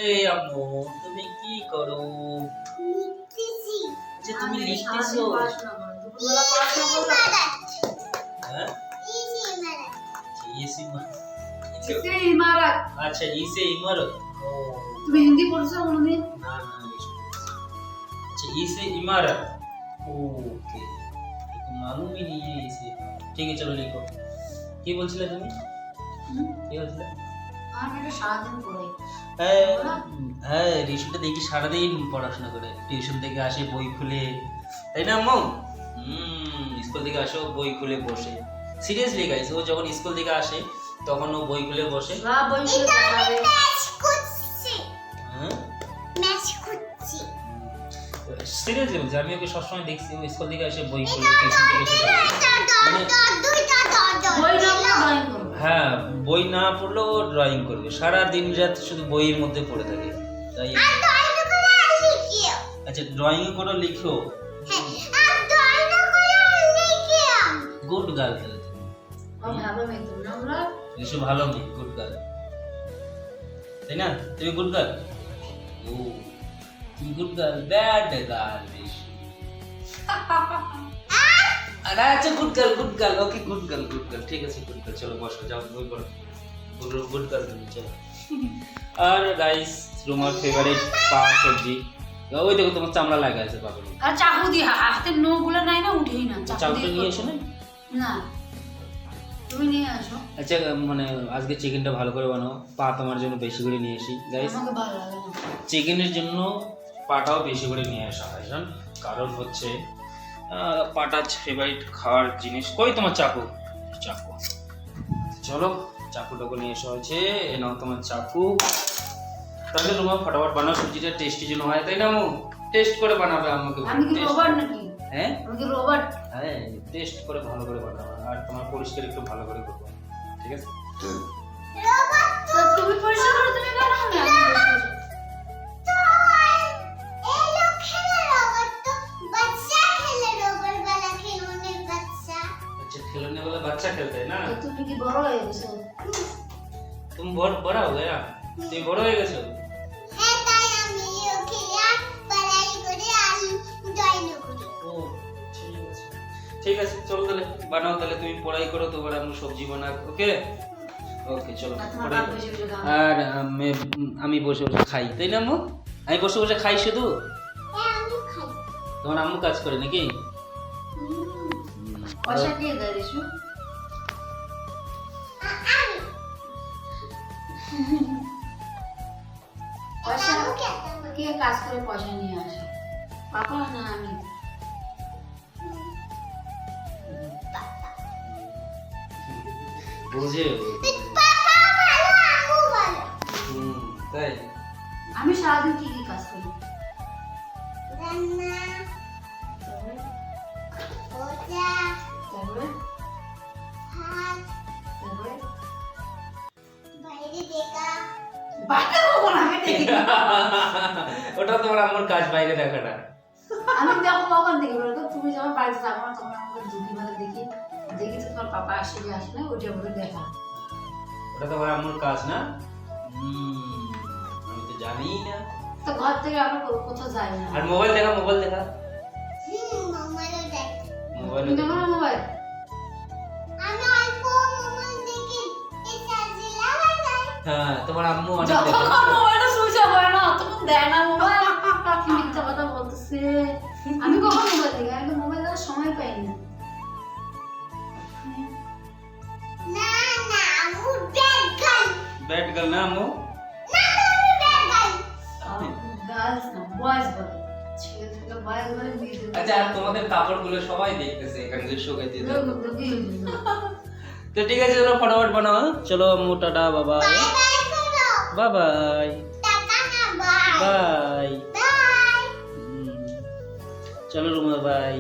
এই আম্মু তুমি কি করো? লিখতেছি। যে তুমি লিখতেছো? হ্যাঁ इसे इमारत। আচ্ছা ইসে ইমারত। ও তুমি হিন্দি পড়ছো কোনদিন? না না अच्छा इसे इमारत ओके एक मालूम ही नहीं है इसे ठीक है चलो लिखो কি বলছিলে তুমি কি বলছিলে আমি এটা সারাদিন পড়াই। হ্যাঁ রিশুটা দেখি সারাদিন পড়াশোনা করে টিউশন থেকে আসে বই খুলে তাই না আম্মু স্কুল থেকে আসে ও বই খুলে বসে সিরিয়াসলি গাইস ও যখন স্কুল থেকে আসে তখন ও বই খুলে বসে সব বই খুলে পড়াবে। হ্যাঁ ম্যাচ করছি। সিরিয়াসলি বলছি আমি ওকে সবসময় দেখছি ও স্কুল থেকে এসে বই খুলে টিউশন থেকে এসে মানে বই না ড্রয়িং করবে। হ্যাঁ বই না পড়লেও ড্রয়িং করবে সারা দিন রাত শুধু বইয়ের মধ্যে পড়ে থাকে তাই আচ্ছা ড্রয়িং করে লিখো গুড গার্ল তাহলে তুমি ও ভালো মেয়ে তুমি না বলো? রিশু ভালো মেয়ে গুড গার্ল তাই না তুমি গুড গার্ল ও তুমি good girl bad girl Rishu আরে আচ্ছা good girl okay good girl ঠিক আছে গুড গার্ল চলো বসো যাও বই পড়ো গুড গার্ল তুমি চলো আর গাইস তোমার ফেভারিট পা সবজি ওই দেখো তোমার চামড়া লাগা আছে পাগল আর চাকু দিয়ে হাতের নখগুলো নাই না উঠেই না চাকুটা নিয়ে এসো না না তুমি নিয়ে আসো। আচ্ছা মানে আজকে চিকেনটা ভালো করে বানাও পা তোমার জন্য বেশি করে নিয়ে আসি গাইস আমাকে ভালো লাগে না। চিকেনের জন্য পাটাও বেশি করে নিয়ে আসা হয় জান কারণ হচ্ছে পাটা ফেভারিট খাওয়ার জিনিস কই তোমার চাকু চলো চাকুটাকে নিয়ে এসে হয়েছে এ নাও তোমার চাকু তাহলে তোমার ফটাফট বানাও সবজিটা টেস্টি যেন হয় তাই না মু টেস্ট করে বানাবে আমাকে আমি কি রোবট নাকি? হ্যাঁ আমি কি রোবট? হ্যাঁ টেস্ট করে ভালো করে বানাবে আর তোমার পরিষ্কার একটু ভালো করে করবে ঠিক আছে তো তুমি পরিষ্কার করে তুমি বানাও না আমি পরিষ্কার করি। अच्छा खिलौने वाला बच्चा खेलता है ना তো তুমি কি বড় হয়ে গেছো? तुम बहुत बड़ा हो गया तुम बड़ा हो गए ও ঠিক আছে চলো তাহলে বানাও তাহলে তুমি পড়াই করো তোমার আমি সবজি বানাক ওকে ওকে চলো আর তোমার পড়াই বাপ করো। বেশি বেশি দাও। আর আমি বসে বসে খাই তাই না আম্মু আমি বসে বসে খাই শুধু তোমার আম্মু কাজ করে নাকি পয়সা দিয়ে দেয় রিশু। পয়সা কে কাজ করে পয়সা নিয়ে আসে? পাপা না আমি? বুঝে তাই আমি সারাদিন কি কি কাজ করি? তারপরে তারপরে বাইরে কখন আমি দেখি? ওটা তোমার আম্মুর কাজ বাইরে দেখাটা আমি দেখো কখন দেখি বলতো? তুমি যখন বাড়িতে যাবো না তখন আমাকে দুটি বেলা দেখি দেখি তো তোমার পাপা আসে কি আসে না ওইটা বলে দেখা। ওটা তোমার আম্মুর কাজ না আমি তো জানি না তো ঘর থেকে আমরা কোথাও যাই না। আর মোবাইল দেখা মোবাইল তুমি দেখো না মোবাইল? হ্যাঁ তোমার আম্মু অনেক যখন দেখে মোবাইলটা সুইচ অফ হয় না তখন দেয় না মোবাইল। কি মিথ্যা কথা বলতেছে। আমি কখন মোবাইল দেখি? আমি তো মোবাইল দেওয়ার সময় পাই না। ব্যাড গার্ল না আম্মু গার্লস না বয়েজ বলে। ছেলে থেকে বয়েজ বলে বিয়ে দেবে। আচ্ছা আর তোমাদের কাপড়গুলো সবাই দেখতেছে এখানে যে শুকাইতে দাও তো ঠিক আছে চলো ফটাফট বানাও হ্যাঁ? চলো আম্মু টাটা বাবা বাই বাই বাই চলো রুমা বাই